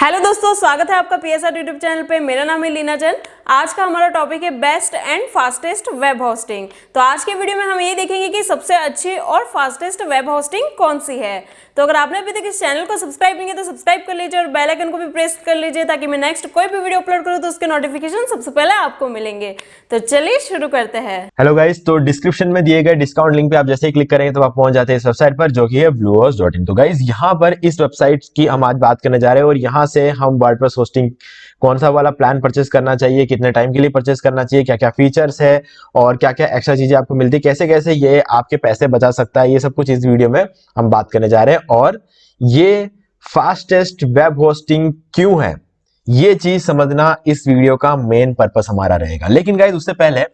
Hello दोस्तों, स्वागत है आपका पीएसआर यूट्यूब चैनल पे। मेरा नाम है लीना जैन। आज का हमारा टॉपिक है best and fastest web hosting. तो आज के वीडियो में हम ये देखेंगे कि सबसे अच्छी और फास्टेस्ट वेब होस्टिंग कौन सी है। तो अगर आपने अभी तक इस चैनल को सब्सक्राइब नहीं किया तो सब्सक्राइब कर लीजिए और बेल आइकन को भी प्रेस कर लीजिए ताकि मैं नेक्स्ट कोई भी वीडियो अपलोड करूँ तो उसके नोटिफिकेशन सबसे पहले आपको मिलेंगे। तो चलिए शुरू करते हैं। हेलो गाइस, तो डिस्क्रिप्शन में दिए गए डिस्काउंट लिंक पे आप जैसे ही क्लिक करेंगे तो आप पहुंच जाते हैं इस वेबसाइट पर, जो कि है bluehost.in। तो गाइस यहाँ पर इस वेबसाइट की हम आज बात करने जा रहे हैं और यहाँ से हम वर्डप्रेस होस्टिंग कौन सा वाला प्लान परचेस करना चाहिए, कितने टाइम के लिए परचेस करना चाहिए, क्या क्या फीचर्स है और क्या क्या एक्स्ट्रा चीजें आपको मिलती है, कैसे कैसे ये आपके पैसे बचा सकता है, ये सब कुछ इस वीडियो में हम बात करने जा रहे हैं। और ये फास्टेस्ट वेब होस्टिंग क्यों है, ये चीज समझना इस वीडियो का मेन पर्पस हमारा रहेगा। लेकिन गाइस उससे पहले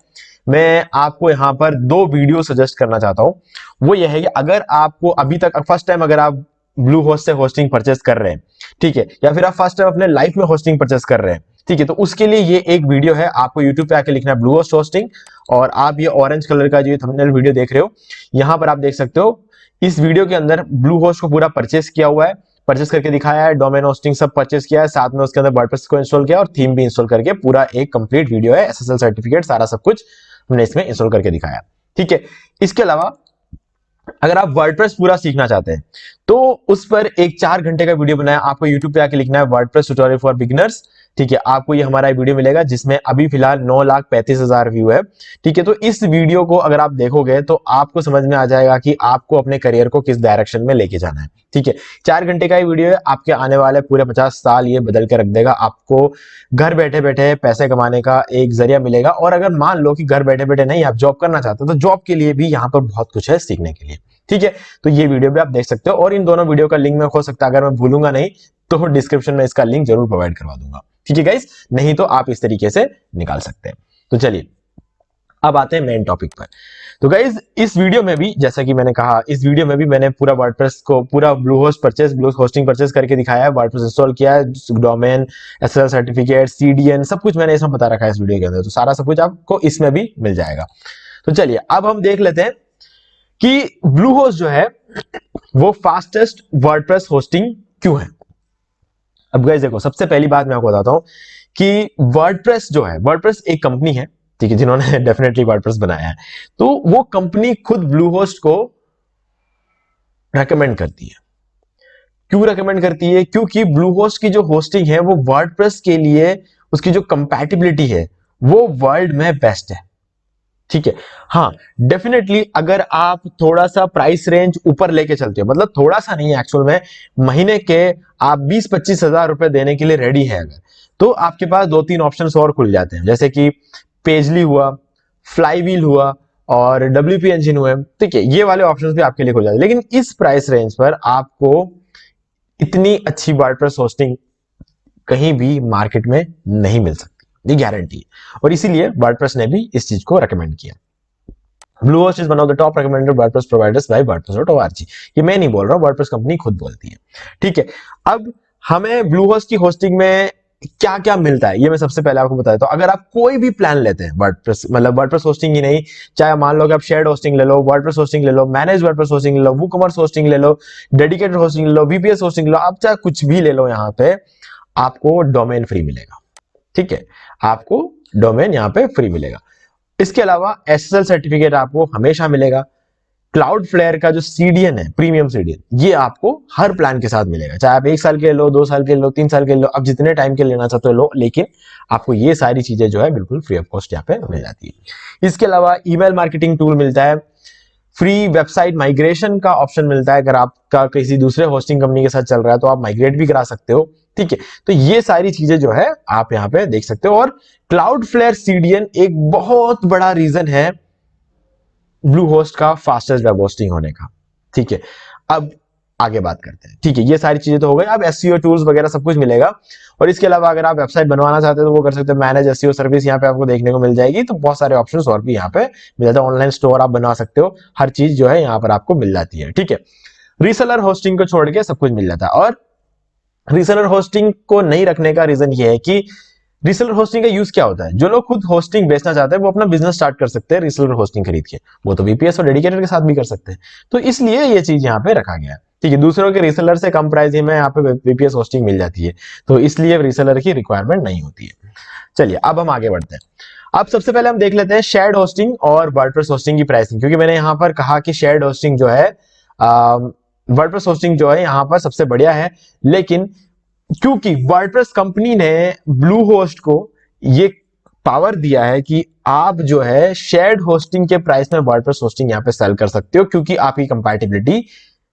मैं आपको यहाँ पर दो वीडियो सजेस्ट करना चाहता हूं। वो ये है कि अगर आपको अभी तक फर्स्ट टाइम अगर आप ब्लू होस्ट से होस्टिंग परचेस कर रहे हैं, ठीक है, या फिर आप फर्स्ट टाइम अपने लाइफ में होस्टिंग परचेस कर रहे हैं, ठीक है, तो उसके लिए ये एक वीडियो है। आपको यूट्यूब पे आके लिखना है ब्लू होस्ट होस्टिंग और आप ये ऑरेंज कलर का जो थंबनेल वीडियो देख रहे हो, यहाँ पर आप देख सकते हो इस वीडियो के अंदर ब्लू होस्ट को पूरा परचेस किया हुआ है, परचेस करके दिखाया है, डोमेन होस्टिंग सब परचेस किया है, साथ में उसके अंदर वर्डप्रेस को इंस्टॉल किया और थीम भी इंस्टॉल करके पूरा एक कंप्लीट वीडियो है, एसएसएल सर्टिफिकेट सारा सब कुछ हमने इसमें इंस्टॉल करके दिखाया। ठीक है, इसके अलावा अगर आप वर्डप्रेस पूरा सीखना चाहते हैं तो उस पर एक 4 घंटे का वीडियो बनाया। आपको यूट्यूब पे आके लिखना है वर्डप्रेस ट्यूटोरियल फॉर बिगिनर्स, ठीक है, आपको ये हमारा वीडियो मिलेगा जिसमें अभी फिलहाल 9,35,000 व्यू है। ठीक है, तो इस वीडियो को अगर आप देखोगे तो आपको समझ में आ जाएगा कि आपको अपने करियर को किस डायरेक्शन में लेके जाना है। ठीक है, 4 घंटे का ये वीडियो है, आपके आने वाले पूरे 50 साल ये बदल के रख देगा। आपको घर बैठे बैठे पैसे कमाने का एक जरिया मिलेगा। और अगर मान लो कि घर बैठे बैठे नहीं आप जॉब करना चाहते हो तो जॉब के लिए भी यहाँ पर बहुत कुछ है सीखने के लिए। ठीक है, तो ये वीडियो भी आप देख सकते हो और इन दोनों वीडियो का लिंक मैं हो सकता है अगर मैं भूलूंगा नहीं तो डिस्क्रिप्शन में इसका लिंक जरूर प्रोवाइड करवा दूंगा। ठीक है गाइस, नहीं तो आप इस तरीके से निकाल सकते हैं। तो चलिए अब आते हैं मेन टॉपिक पर। तो गाइस इस वीडियो में भी जैसा कि मैंने कहा, इस वीडियो में भी मैंने पूरा वर्डप्रेस को पूरा ब्लू होस्टिंग परचेस करके दिखाया है, वर्डप्रेस इंस्टॉल किया है, डोमेन, एसएसएल सर्टिफिकेट, सीडीएन सब कुछ मैंने इसमें बता रखा है इस वीडियो के अंदर। तो सारा सब कुछ आपको इसमें भी मिल जाएगा। तो चलिए अब हम देख लेते हैं कि ब्लू होस्ट जो है वो फास्टेस्ट वर्डप्रेस होस्टिंग क्यों है। अब गाइस देखो, सबसे पहली बात मैं आपको बताता हूं कि वर्डप्रेस जो है, वर्डप्रेस एक कंपनी है, ठीक है, जिन्होंने डेफिनेटली वर्डप्रेस बनाया है। तो वो कंपनी खुद ब्लू होस्ट को रेकमेंड करती है। क्यों रेकमेंड करती है? क्योंकि ब्लू होस्ट की जो होस्टिंग है वो वर्डप्रेस के लिए उसकी जो कंपैटिबिलिटी है वो वर्ल्ड में बेस्ट है। ठीक है, हाँ डेफिनेटली अगर आप थोड़ा सा प्राइस रेंज ऊपर लेके चलते हो, मतलब थोड़ा सा नहीं है एक्चुअल में, महीने के आप 20-25 हजार रुपए देने के लिए रेडी है अगर, तो आपके पास 2-3 ऑप्शंस और खुल जाते हैं, जैसे कि पेजली हुआ, फ्लाईव्हील हुआ और डब्ल्यूपी इंजन हुए। ठीक है, ये वाले ऑप्शंस भी आपके लिए खुल जाते हैं। लेकिन इस प्राइस रेंज पर आपको इतनी अच्छी वर्डप्रेस होस्टिंग कहीं भी मार्केट में नहीं मिल सकती, ये गारंटी है। और इसीलिए वर्डप्रेस ने भी इस चीज को रेकमेंड किया। Bluehost is one of the top recommended WordPress providers by wordpress.org। ये मैं नहीं बोल रहा हूं, वर्डप्रेस कंपनी खुद बोलती है। ठीक है, अब हमें ब्लूहोस्ट की होस्टिंग में क्या क्या मिलता है ये मैं सबसे पहले आपको बता देता हूं। अगर आप कोई भी प्लान लेते हैं वर्डप्रेस, मतलब वर्डप्रेस होस्टिंग ही नहीं, चाहे मान लो कि आप शेयर्ड होस्टिंग ले लो, वर्डप्रेस होस्टिंग ले लो, मैनेज वर्डप्रेस होस्टिंग ले लो, वूकॉमर्स होस्टिंग ले लो, डेडिकेटेड होस्टिंग ले लो, वीपीएस होस्टिंग ले लो, आप चाहे कुछ भी ले लो, यहाँ पे आपको डोमेन फ्री मिलेगा। ठीक है, आपको डोमेन यहाँ पे फ्री मिलेगा। इसके अलावा एसएसएल सर्टिफिकेट आपको हमेशा मिलेगा। क्लाउडफ्लेयर का जो सीडीएन है, प्रीमियम सीडीएन, ये आपको हर प्लान के साथ मिलेगा, चाहे आप 1 साल के लो, 2 साल के लो, 3 साल के लो, अब जितने टाइम के लेना चाहते हो लो, लेकिन आपको ये सारी चीजें जो है बिल्कुल फ्री ऑफ कॉस्ट यहाँ पे मिल जाती है। इसके अलावा ईमेल मार्केटिंग टूल मिलता है, फ्री वेबसाइट माइग्रेशन का ऑप्शन मिलता है, अगर आपका किसी दूसरे होस्टिंग कंपनी के साथ चल रहा है तो आप माइग्रेट भी करा सकते हो। ठीक है, तो ये सारी चीजें जो है आप यहाँ पे देख सकते हो। और क्लाउडफ्लेयर सीडीएन एक बहुत बड़ा रीजन है ब्लू होस्ट का फास्टेस्ट वेब होस्टिंग होने का। ठीक है, अब आगे बात करते हैं। ठीक है, ये सारी चीजें तो हो गई। अब एसईओ टूल्स वगैरह सब कुछ मिलेगा। और इसके अलावा अगर आप वेबसाइट बनवाना चाहते हो तो वो कर सकते हो, मैनेज एसईओ सर्विस यहाँ पे आपको देखने को मिल जाएगी। तो बहुत सारे ऑप्शंस और भी यहाँ पे मिल जाते हैं, ऑनलाइन स्टोर आप बनवा सकते हो, हर चीज जो है यहाँ पर आपको मिल जाती है। ठीक है, रीसेलर होस्टिंग को छोड़ के सब कुछ मिल जाता है। और रीसेलर होस्टिंग को नहीं रखने का रीजन ये है कि रीसेलर होस्टिंग का यूज क्या होता है, जो लोग खुद होस्टिंग बेचना चाहते हैं वो अपना बिजनेस स्टार्ट कर सकते हैं रीसेलर होस्टिंग खरीद के, वो तो वीपीएस और डेडिकेटेड के साथ भी कर सकते हैं। तो इसलिए ये चीज यहाँ पे रखा गया है। ठीक है, दूसरों के रीसेलर से कम प्राइस में यहाँ पे वीपीएस होस्टिंग मिल जाती है, तो इसलिए रीसेलर की रिक्वायरमेंट नहीं होती है। चलिए अब हम आगे बढ़ते हैं। अब सबसे पहले हम देख लेते हैं शेयर्ड होस्टिंग और वर्डप्रेस होस्टिंग की प्राइसिंग, क्योंकि मैंने यहाँ पर कहा कि शेयर्ड होस्टिंग जो है, वर्डप्रेस होस्टिंग जो है यहाँ पर सबसे बढ़िया है, लेकिन क्योंकि वर्डप्रेस कंपनी ने ब्लू होस्ट को ये पावर दिया है कि आप जो है शेयर्ड होस्टिंग के प्राइस में वर्डप्रेस होस्टिंग यहाँ पे सेल कर सकते हो, क्योंकि आपकी कंपैटिबिलिटी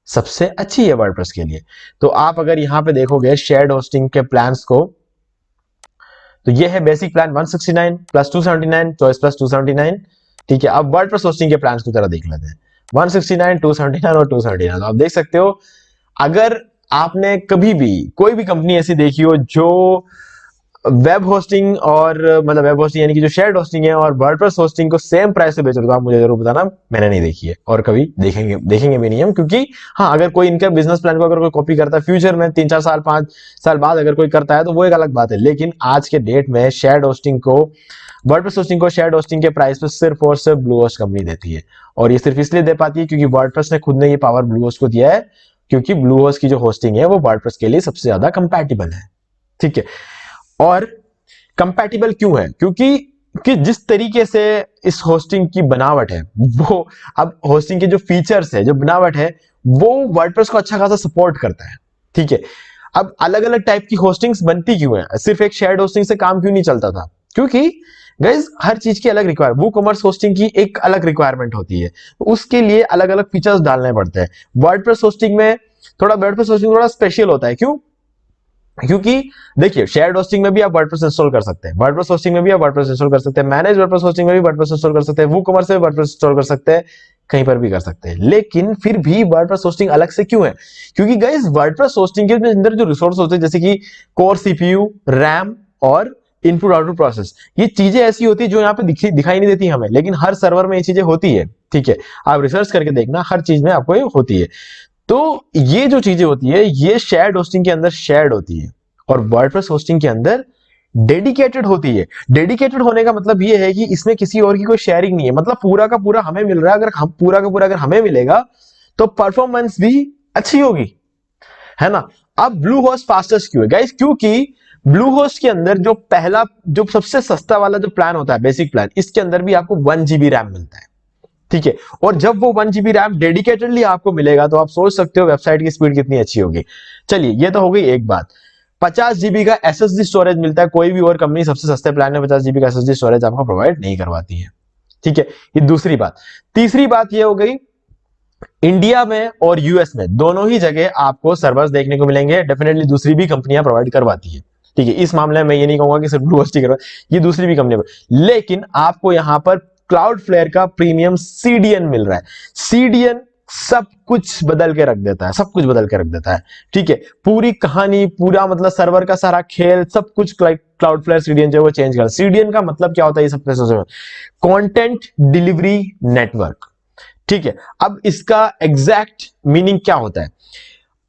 सबसे अच्छी है वर्डप्रेस के लिए। तो आप अगर यहाँ पे देखोगे शेयर्ड होस्टिंग के प्लान्स को, तो ये है basic plan 169 plus 279, choice plus 279। ठीक है, अब वर्डप्रेस होस्टिंग के प्लान्स को जरा देख लेते हैं, 169, 279 और 279। तो आप देख सकते हो, अगर आपने कभी भी कोई भी कंपनी ऐसी देखी हो जो वेब होस्टिंग और मतलब वेब होस्टिंग यानी कि जो शेयर्ड होस्टिंग है और वर्डप्रेस होस्टिंग को सेम प्राइस से बेच रहे हो, तो आप मुझे जरूर बताना, मैंने नहीं देखी है और कभी देखेंगे भी नहीं हम। क्योंकि हाँ, अगर कोई इनका बिजनेस प्लान को अगर कोई कॉपी करता है फ्यूचर में 3-4 साल 5 साल बाद अगर कोई करता है तो वो एक अलग बात है, लेकिन आज के डेट में शेयर्ड होस्टिंग को, वर्डप्रेस होस्टिंग को शेयर्ड होस्टिंग के प्राइस पे सिर्फ और सिर्फ ब्लू होस्ट कंपनी देती है। और ये सिर्फ इसलिए दे पाती है क्योंकि वर्डप्रेस ने खुद ने ये पावर ब्लू होस्ट को दिया है, क्योंकि ब्लू होस्ट की जो होस्टिंग है वो वर्डप्रेस के लिए सबसे ज्यादा कंपैटिबल है। ठीक है, और कंपैटिबल क्यों है? क्योंकि कि जिस तरीके से इस होस्टिंग की बनावट है, वो अब होस्टिंग के जो फीचर्स है, जो बनावट है, वो वर्डप्रेस को अच्छा खासा सपोर्ट करता है। ठीक है, अब अलग अलग टाइप की होस्टिंग्स बनती क्यों है? सिर्फ एक शेयर्ड होस्टिंग से काम क्यों नहीं चलता था? क्योंकि गाइस हर चीज की अलग रिक्वायरमेंट, वो कॉमर्स होस्टिंग की एक अलग रिक्वायरमेंट होती है, उसके लिए अलग अलग फीचर्स डालने पड़ते हैं। वर्डप्रेस होस्टिंग में वर्डप्रेस होस्टिंग थोड़ा स्पेशल होता है। क्यों? क्योंकि देखिए, शेयर्ड होस्टिंग में भी आप वर्डप्रेस इंस्टॉल कर सकते हैं, वर्डप्रेस होस्टिंग में भी आप वर्डप्रेस इंस्टॉल कर सकते हैं, मैनेज वर्डप्रेस होस्टिंग में भी वर्डप्रेस इंस्टॉल कर सकते हैं, वूकॉमर्स में वर्डप्रेस इंस्टॉल कर सकते हैं, कहीं पर भी कर सकते हैं। लेकिन फिर भी वर्डप्रेस होस्टिंग अलग से क्यों है? क्योंकि गाइस वर्डप्रेस होस्टिंग के अंदर जो रिसोर्स होते हैं, जैसे कि कोर सीपीयू, रैम और इनपुट आउटपुट प्रोसेस, ये चीजें ऐसी होती है जो यहाँ पे दिखाई नहीं देती हमें, लेकिन हर सर्वर में ये चीजें होती है। ठीक है, आप रिसर्च करके देखना, हर चीज में आपको ये होती है। तो ये जो चीजें होती है, ये शेयर्ड होस्टिंग के अंदर शेयर्ड होती है और वर्डप्रेस होस्टिंग के अंदर डेडिकेटेड होती है। डेडिकेटेड होने का मतलब ये है कि इसमें किसी और की कोई शेयरिंग नहीं है, मतलब पूरा का पूरा हमें मिल रहा है। अगर हम पूरा का पूरा अगर हमें मिलेगा तो परफॉर्मेंस भी अच्छी होगी, है ना। अब ब्लू होस्ट फास्टेस्ट क्यों है गाइस? क्योंकि ब्लू होस्ट के अंदर जो पहला, जो सबसे सस्ता वाला जो प्लान होता है, बेसिक प्लान, इसके अंदर भी आपको 1 GB रैम मिलता है। ठीक है, और जब वो 1 GB रैम डेडिकेटेडली आपको मिलेगा तो आप सोच सकते हो वेबसाइट की स्पीड कितनी अच्छी होगी। चलिए, ये तो हो गई एक बात। 50 GB का SSD स्टोरेज मिलता है, कोई भी और कंपनी सबसे सस्ते प्लान में 50 GB का SSD स्टोरेज आपको प्रोवाइड नहीं करवाती है। ठीक है, ये दूसरी बात। तीसरी बात ये हो गई, इंडिया में और यूएस में दोनों ही जगह आपको सर्वर्स देखने को मिलेंगे, डेफिनेटली दूसरी भी कंपनियां प्रोवाइड करवाती है। ठीक है, इस मामले में ये नहीं कहूंगा कि सिर्फ ब्लू होस्ट ही करवा, ये दूसरी भी कंपनी, लेकिन आपको यहां पर क्लाउडफ्लेयर का प्रीमियम CDN मिल रहा है। CDN सब कुछ बदल के रख देता है, सब कुछ बदल के रख देता है। ठीक है, पूरी कहानी, पूरा मतलब सर्वर का सारा खेल, सब कुछ क्लाउडफ्लेयर CDN जो है वो चेंज कर। CDN का मतलब क्या होता है? ये सब कंटेंट डिलीवरी नेटवर्क। ठीक है, अब इसका एग्जैक्ट मीनिंग क्या होता है?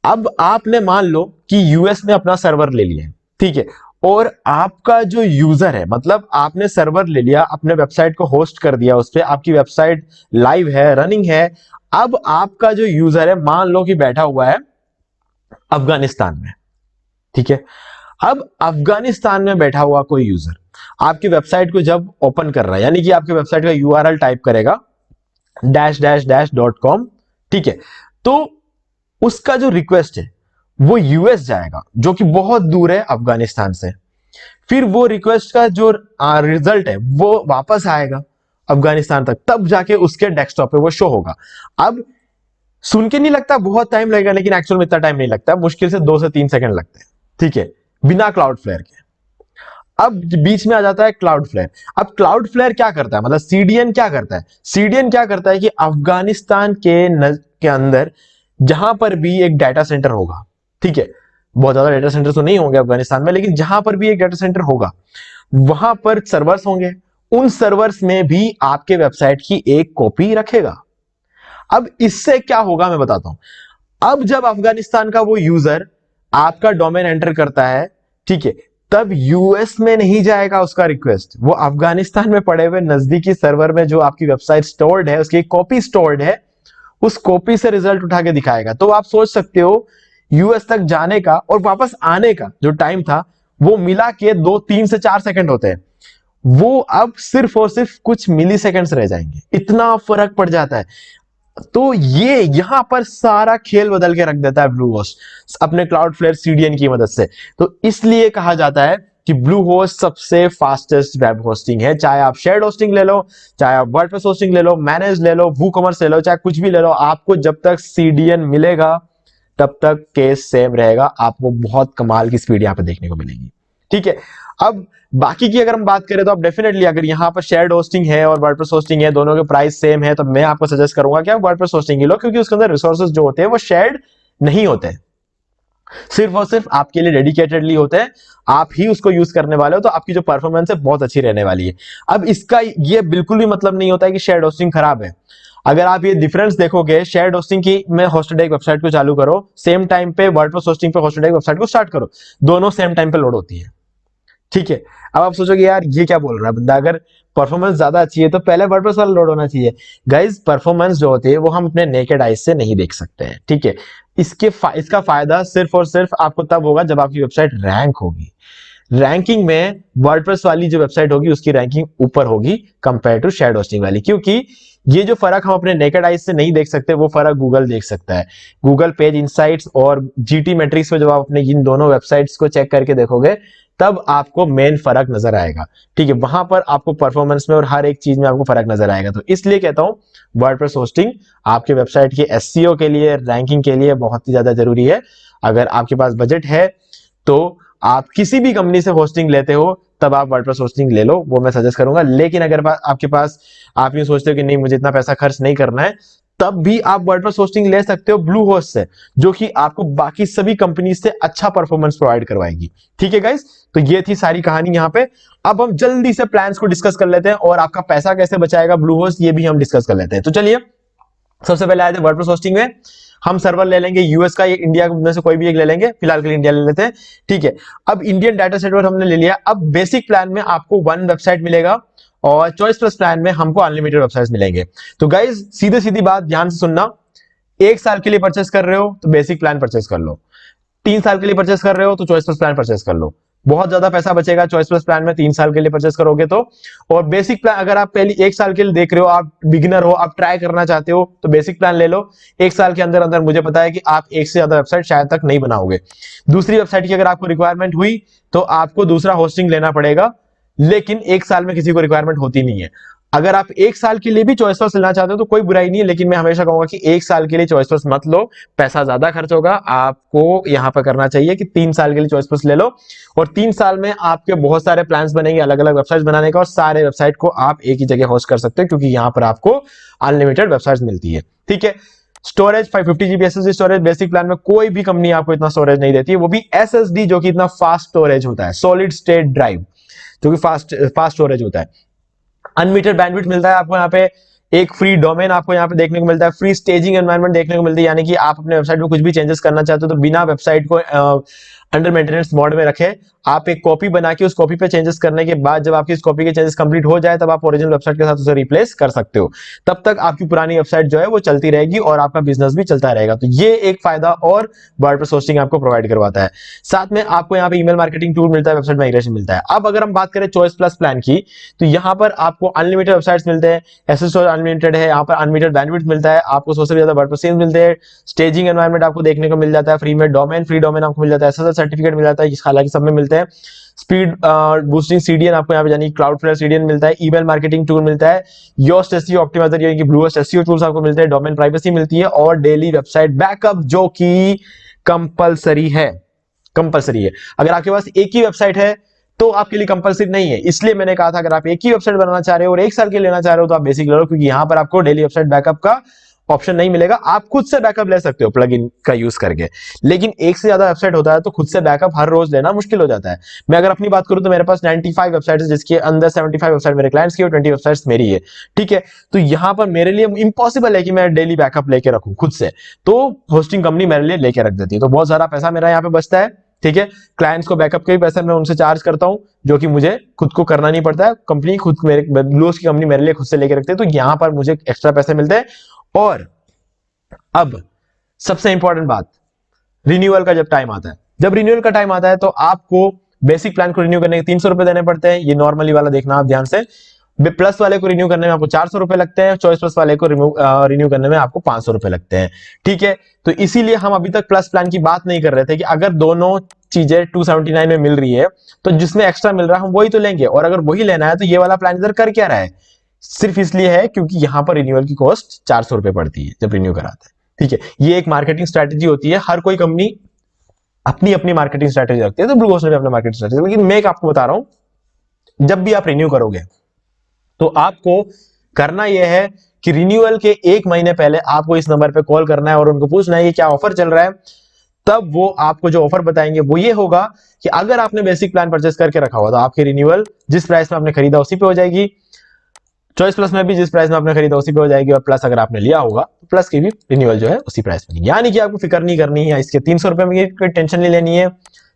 अब आपने मान लो कि यूएस में अपना सर्वर ले लिया है, ठीक है, और आपका जो यूजर है, मतलब आपने सर्वर ले लिया, अपने वेबसाइट को होस्ट कर दिया, उस पर आपकी वेबसाइट लाइव है, रनिंग है। अब आपका जो यूजर है, मान लो कि बैठा हुआ है अफगानिस्तान में। ठीक है, अब अफगानिस्तान में बैठा हुआ कोई यूजर आपकी वेबसाइट को जब ओपन कर रहा है, यानी कि आपकी वेबसाइट का URL टाइप करेगा -- ठीक है, तो उसका जो रिक्वेस्ट है वो यूएस जाएगा, जो कि बहुत दूर है अफगानिस्तान से। फिर वो रिक्वेस्ट का जो रिजल्ट है वो वापस आएगा अफगानिस्तान तक, तब जाके उसके डेस्कटॉप पे वो शो होगा। अब सुन के नहीं लगता बहुत टाइम लगेगा, लेकिन एक्चुअल में इतना टाइम नहीं लगता, मुश्किल से 2 से 3 सेकंड लगते हैं। ठीक है, बिना क्लाउडफ्लेयर के। अब बीच में आ जाता है क्लाउडफ्लेयर। अब क्लाउडफ्लेयर क्या करता है, मतलब CDN क्या करता है? CDN क्या करता है कि अफगानिस्तान के अंदर जहां पर भी एक डाटा सेंटर होगा, ठीक है, बहुत ज्यादा डाटा सेंटर तो नहीं होंगे अफगानिस्तान में, लेकिन जहां पर भी एक डाटा सेंटर होगा वहां पर सर्वर्स होंगे, उन सर्वर्स में भी आपके वेबसाइट की एक कॉपी रखेगा। अब इससे क्या होगा मैं बताता हूं। अब जब अफगानिस्तान का वो यूजर आपका डोमेन एंटर करता है, ठीक है, तब यूएस में नहीं जाएगा उसका रिक्वेस्ट, वो अफगानिस्तान में पड़े हुए नजदीकी सर्वर में जो आपकी वेबसाइट स्टोर्ड है, उसकी एक कॉपी स्टोर्ड है, उस कॉपी से रिजल्ट उठा के दिखाएगा। तो आप सोच सकते हो यूएस तक जाने का और वापस आने का जो टाइम था वो मिला के 2 3 से 4 सेकंड होते हैं, वो अब सिर्फ और सिर्फ कुछ मिली सेकेंड्स रह जाएंगे। इतना फर्क पड़ जाता है। तो ये यहां पर सारा खेल बदल के रख देता है ब्लूहोस्ट अपने क्लाउडफ्लेयर सीडीएन की मदद से। तो इसलिए कहा जाता है कि ब्लूहोस्ट सबसे फास्टेस्ट वेब होस्टिंग है। चाहे आप शेयर्ड होस्टिंग ले लो, चाहे आप वर्डप्रेस होस्टिंग ले लो, मैनेज ले लो, वूकॉमर्स ले लो, चाहे कुछ भी ले लो, आपको जब तक सीडीएन मिलेगा तब तक केस सेम रहेगा। आपको बहुत कमाल की स्पीड यहां पर देखने को मिलेगी। ठीक है, अब बाकी की अगर हम बात करें तो आप डेफिनेटली अगर यहाँ पर शेयर्ड होस्टिंग है और वर्डप्रेस होस्टिंग है, दोनों के प्राइस सेम है, तो मैं आपको सजेस्ट करूंगा कि आप वर्डप्रेस होस्टिंग ही लो, क्योंकि उसके अंदर रिसोर्सेज जो होते हैं वो शेयर्ड नहीं होते, सिर्फ और सिर्फ आपके लिए डेडिकेटेडली होते हैं। आप ही उसको यूज करने वाले हो, तो आपकी जो परफॉर्मेंस है बहुत अच्छी रहने वाली है। अब इसका ये बिल्कुल भी मतलब नहीं होता है कि शेयर्ड होस्टिंग खराब है। अगर आप ये डिफरेंस देखोगे, शेयर्ड होस्टिंग की में होस्टेड एक वेबसाइट को चालू करो, सेम टाइम पे वर्डप्रेस होस्टिंग पे होस्टेड एक वेबसाइट को स्टार्ट करो, दोनों सेम टाइम पे लोड होती है। ठीक है, अब आप सोचोगे यार ये क्या बोल रहा है बंदा, अगर परफॉर्मेंस ज्यादा अच्छी है तो पहले वर्डप्रेस वाला लोड होना चाहिए। गाइज परफॉर्मेंस जो होती है वो हम अपने नेकेड आइज से नहीं देख सकते हैं। ठीक है, इसका फायदा सिर्फ और सिर्फ आपको तब होगा जब आपकी वेबसाइट रैंक होगी। रैंकिंग में वर्डप्रेस वाली जो वेबसाइट होगी उसकी रैंकिंग ऊपर होगी कंपेयर टू शेयर्ड होस्टिंग वाली, क्योंकि ये जो फर्क हम अपने नेकेड आइज से नहीं देख सकते वो फर्क गूगल देख सकता है। गूगल पेज इंसाइट्स और जीटी मैट्रिक्स में जब आप अपने इन दोनों वेबसाइट्स को चेक करके देखोगे तब आपको मेन फर्क नजर आएगा। ठीक है, वहां पर आपको परफॉर्मेंस में और हर एक चीज में आपको फर्क नजर आएगा। तो इसलिए कहता हूं वर्डप्रेस होस्टिंग आपके वेबसाइट के एसईओ के लिए, रैंकिंग के लिए बहुत ही ज्यादा जरूरी है। अगर आपके पास बजट है तो आप किसी भी कंपनी से होस्टिंग लेते हो तब आप वर्डप्रेस होस्टिंग ले लो, वो मैं सजेस्ट करूंगा। लेकिन अगर आपके पास आप ये सोचते हो कि नहीं मुझे इतना पैसा खर्च नहीं करना है, तब भी आप वर्डप्रेस होस्टिंग ले सकते हो ब्लूहोस्ट से, जो कि आपको बाकी सभी कंपनी से अच्छा परफॉर्मेंस प्रोवाइड करवाएगी। ठीक है गाइस, तो ये थी सारी कहानी यहाँ पे। अब हम जल्दी से प्लान्स को डिस्कस कर लेते हैं और आपका पैसा कैसे बचाएगा ब्लूहोस्ट ये भी हम डिस्कस कर लेते हैं। तो चलिए सबसे पहले आए थे वर्डप्रेस होस्टिंग में। हम सर्वर ले लेंगे यूएस का, ये इंडिया में से कोई भी एक ले लेंगे, फिलहाल के लिए इंडिया ले लेते हैं। ठीक है, अब इंडियन डाटा सेट हमने ले लिया। अब बेसिक प्लान में आपको 1 वेबसाइट मिलेगा और चॉइस प्लस प्लान में हमको अनलिमिटेड वेबसाइट्स मिलेंगे। तो गाइज सीधे सीधी बात ध्यान से सुनना, 1 साल के लिए परचेस कर रहे हो तो बेसिक प्लान परचेस कर लो, 3 साल के लिए परचेस कर रहे हो तो चॉइस प्लस प्लान परचेस कर लो। बहुत ज्यादा पैसा बचेगा चॉइस प्लस प्लान में 3 साल के लिए परचेस करोगे तो। और बेसिक प्लान अगर आप पहले 1 साल के लिए देख रहे हो, आप बिगिनर हो, आप ट्राई करना चाहते हो, तो बेसिक प्लान ले लो। 1 साल के अंदर अंदर मुझे पता है कि आप 1 से ज्यादा वेबसाइट शायद तक नहीं बनाओगे। दूसरी वेबसाइट की अगर आपको रिक्वायरमेंट हुई तो आपको दूसरा होस्टिंग लेना पड़ेगा, लेकिन 1 साल में किसी को रिक्वायरमेंट होती नहीं है। अगर आप 1 साल के लिए भी चॉइस प्लस लेना चाहते हो तो कोई बुराई नहीं है, लेकिन मैं हमेशा कहूंगा कि 1 साल के लिए चॉइस प्लस मत लो, पैसा ज्यादा खर्च होगा। आपको यहां पर करना चाहिए कि 3 साल के लिए चॉइस प्लस ले लो, और 3 साल में आपके बहुत सारे प्लान्स बनेंगे अलग अलग वेबसाइट बनाने का, और सारे वेबसाइट को आप एक ही जगह होस्ट कर सकते हो, क्योंकि यहां पर आपको अनलिमिटेड वेबसाइट मिलती है। ठीक है, storage 550 GB SSD storage, basic plan में कोई भी कंपनी आपको इतना स्टोरेज नहीं देती है, वो भी एसएसडी जो कि इतना फास्ट स्टोरेज होता है, सॉलिड स्टेट ड्राइव जो कि फास्ट स्टोरेज होता है। अनलिमिटेड बैंडविड्थ मिलता है आपको यहाँ पे, एक फ्री डोमेन आपको यहाँ पे देखने को मिलता है, फ्री स्टेजिंग एनवायरनमेंट देखने को मिलती है, यानी कि आप अपने वेबसाइट में कुछ भी चेंजेस करना चाहते हो तो बिना वेबसाइट को अंडर मेंटेनेंस मोड में रखे आप एक कॉपी बना के उस कॉपी पे चेंजेस करने के बाद जब आपकी इस कॉपी के चेंजेस कंप्लीट हो जाए तब आप ओरिजिनल वेबसाइट के साथ उसे रिप्लेस कर सकते हो। तब तक आपकी पुरानी वेबसाइट जो है वो चलती रहेगी और आपका बिजनेस भी चलता रहेगा। तो ये एक फायदा और वर्डप्रेस होस्टिंग आपको प्रोवाइड करवाता है। साथ में आपको यहाँ पे ईमेल मार्केटिंग टूल मिलता है, वेबसाइट माइग्रेशन मिलता है। अब अगर हम बात करें चॉइस प्लस प्लान की, तो यहाँ पर आपको अनलिमिटेड वेबसाइट्स मिलते हैं, एसएसडी अनलिमिटेड है, यहाँ पर अनलिमिटेड बैंडविड्थ मिलता है, आपको सबसे ज्यादा वर्डप्रेस थीम्स मिलते हैं, स्टेजिंग एनवायरनमेंट आपको देखने को मिल जाता है, फ्री में डोमेन, फ्री डोमेन आपको मिल जाता है, एसएसएल सर्टिफिकेट मिल जाता है, हालांकि सब में मिलते हैं, स्पीड बूस्टिंग सीडीएन आपको यहाँ पे यानी क्लाउडफ्लेयर सीडीएन मिलता है, ईमेल मार्केटिंग टूल मिलता है, योस्ट एसईओ ऑप्टिमाइजर यानी कि ब्लूहोस्ट एसईओ टूल्स आपको मिलते हैं, डोमेन प्राइवेसी मिलती है और डेली वेबसाइट बैकअप जो कि कंपलसरी है। कंपलसरी है, अगर आपके पास एक ही वेबसाइट है तो आपके लिए कंपलसरी नहीं है। इसलिए मैंने कहा था अगर आप एक ही वेबसाइट बनाना चाह रहे हो और 1 साल के लेना चाह रहे हो तो आप बेसिक ले लो, क्योंकि यहां पर आपको डेली वेबसाइट बैकअप का ऑप्शन नहीं मिलेगा। आप खुद से बैकअप ले सकते हो प्लगइन का यूज करके, लेकिन एक से ज्यादा वेबसाइट होता है तो खुद से बैकअप हर रोज लेना मुश्किल हो जाता है। मैं अगर अपनी बात करूं तो मेरे पास 95 वेबसाइट है, जिसके अंदर 75 वेबसाइट मेरे क्लाइंट्स की और 20 वेबसाइट्स मेरी है। ठीक है, तो यहां पर मेरे लिए इंपॉसिबल है कि मैं डेली बैकअप लेके रखूं खुद से, तो होस्टिंग कंपनी मेरे लिए लेके रख देती है, तो बहुत सारा पैसा मेरा यहाँ पे बचता है। ठीक है, क्लाइंट्स को बैकअप के भी पैसे मैं उनसे चार्ज करता हूं, जो कि मुझे खुद को करना नहीं पड़ता है, कंपनी खुद मेरे ब्लूहोस्ट की कंपनी मेरे लिए खुद से लेके रखती है, तो यहां पर मुझे एक्स्ट्रा पैसे मिलते हैं। और अब सबसे इंपॉर्टेंट बात, रिन्यूअल का जब टाइम आता है, जब रिन्यूअल का टाइम आता है तो आपको बेसिक प्लान को रिन्यू करने के 300 रुपए देने पड़ते हैं। ये नॉर्मली वाला देखना आप ध्यान से। प्लस वाले को रिन्यू करने में आपको 400 रुपए लगते हैं, चॉइस प्लस वाले को रिन्यू करने में आपको 500 रुपए लगते हैं। ठीक है, तो इसीलिए हम अभी तक प्लस प्लान की बात नहीं कर रहे थे कि अगर दोनों चीजें 279 में मिल रही है तो जिसमें एक्स्ट्रा मिल रहा है हम वही तो लेंगे, और अगर वही लेना है तो ये वाला प्लान इधर कर क्या रहा है, सिर्फ इसलिए है क्योंकि यहां पर रिन्यूअल की कॉस्ट 400 रुपए पड़ती है जब रिन्यू कराते हैं। ठीक है, ये एक मार्केटिंग स्ट्रेटेजी होती है, हर कोई कंपनी अपनी अपनी मार्केटिंग स्ट्रेटेजी रखती है, तो ब्लू होस्ट ने भी अपना मार्केटिंग स्ट्रेटेजी, लेकिन मैं आपको बता रहा हूं जब भी आप रिन्यू करोगे तो आपको करना यह है कि रिन्यूअल के 1 महीने पहले आपको इस नंबर पे कॉल करना है और उनको पूछना है कि क्या ऑफर चल रहा है। तब वो आपको जो ऑफर बताएंगे वो ये होगा कि अगर आपने बेसिक प्लान परचेस करके रखा हुआ तो आपकी रिन्यूअल जिस प्राइस में आपने खरीदा उसी पे हो जाएगी, चॉइस प्लस में भी जिस प्राइस में आपने खरीदा उसी पे हो जाएगी, और प्लस अगर आपने लिया होगा तो प्लस की भी रिन्यूअल जो है उसी प्राइस में। यानी कि आपको फिक्र नहीं करनी है इसके 300 रुपए में कोई टेंशन नहीं लेनी है,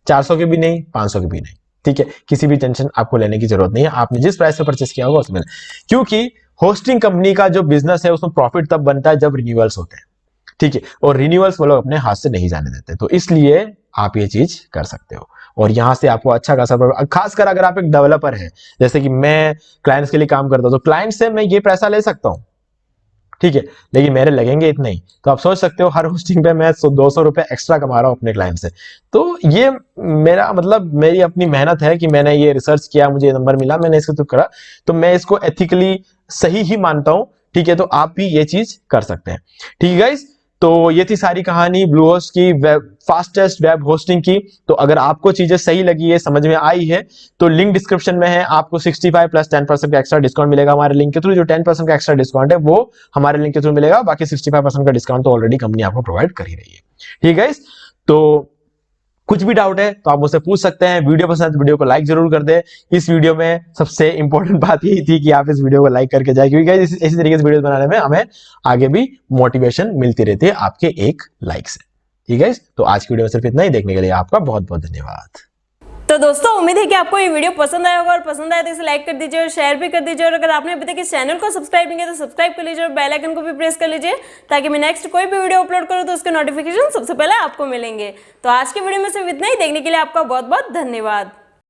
400 की भी नहीं, 500 की भी नहीं। ठीक है, किसी भी टेंशन आपको लेने की जरूरत नहीं है, आपने जिस प्राइस पे परचेस किया होगा उसमें, क्योंकि होस्टिंग कंपनी का जो बिजनेस है उसमें प्रॉफिट तब बनता है जब रिन्यूअल्स होते हैं। ठीक है, और रिन्यूअल्स वो लोग अपने हाथ से नहीं जाने देते, तो इसलिए आप ये चीज कर सकते हो और यहां से आपको अच्छा खासा, खासकर अगर आप एक डेवलपर है, जैसे कि मैं क्लाइंट्स के लिए काम करता हूं तो क्लाइंट से मैं ये पैसा ले सकता हूं। ठीक है, लेकिन मेरे लगेंगे इतने ही, तो आप सोच सकते हो हर होस्टिंग पे मैं 200 रुपए एक्स्ट्रा कमा रहा हूं अपने क्लाइंट से। तो ये मेरा मतलब मेरी अपनी मेहनत है कि मैंने ये रिसर्च किया, मुझे ये नंबर मिला, मैंने इसको करा, तो मैं इसको एथिकली सही ही मानता हूं। ठीक है, तो आप भी ये चीज कर सकते हैं। ठीक है गाइस, तो ये थी सारी कहानी ब्लूहोस्ट की फास्टेस्ट वेब होस्टिंग की। तो अगर आपको चीजें सही लगी है, समझ में आई है, तो लिंक डिस्क्रिप्शन में है, आपको 65 प्लस 10% का एक्स्ट्रा डिस्काउंट मिलेगा हमारे लिंक के थ्रू। जो 10% का एक्स्ट्रा डिस्काउंट है वो हमारे लिंक के थ्रू मिलेगा, बाकी 65% का डिस्काउंट तो ऑलरेडी कंपनी आपको प्रोवाइड कर ही रही है। ठीक है, तो कुछ भी डाउट है तो आप मुझसे पूछ सकते हैं। वीडियो पसंद है तो वीडियो को लाइक जरूर कर दे। इस वीडियो में सबसे इंपॉर्टेंट बात यही थी कि आप इस वीडियो को लाइक करके जाए, क्योंकि इसी तरीके से वीडियो बनाने में हमें आगे भी मोटिवेशन मिलती रहती है आपके एक लाइक से। ठीक है, तो आज की वीडियो में सिर्फ इतना ही। देखने के लिए आपका बहुत बहुत धन्यवाद। तो दोस्तों उम्मीद है कि आपको ये वीडियो पसंद आया होगा, और पसंद आया तो इसे लाइक कर दीजिए और शेयर भी कर दीजिए, और अगर आपने अभी तक इस चैनल को सब्सक्राइब नहीं किया तो सब्सक्राइब कर लीजिए और बेल आइकन को भी प्रेस कर लीजिए, ताकि मैं नेक्स्ट कोई भी वीडियो अपलोड करूँ तो उसके नोटिफिकेशन सबसे पहले आपको मिलेंगे। तो आज की वीडियो में सिर्फ इतना ही। देखने के लिए आपका बहुत बहुत धन्यवाद।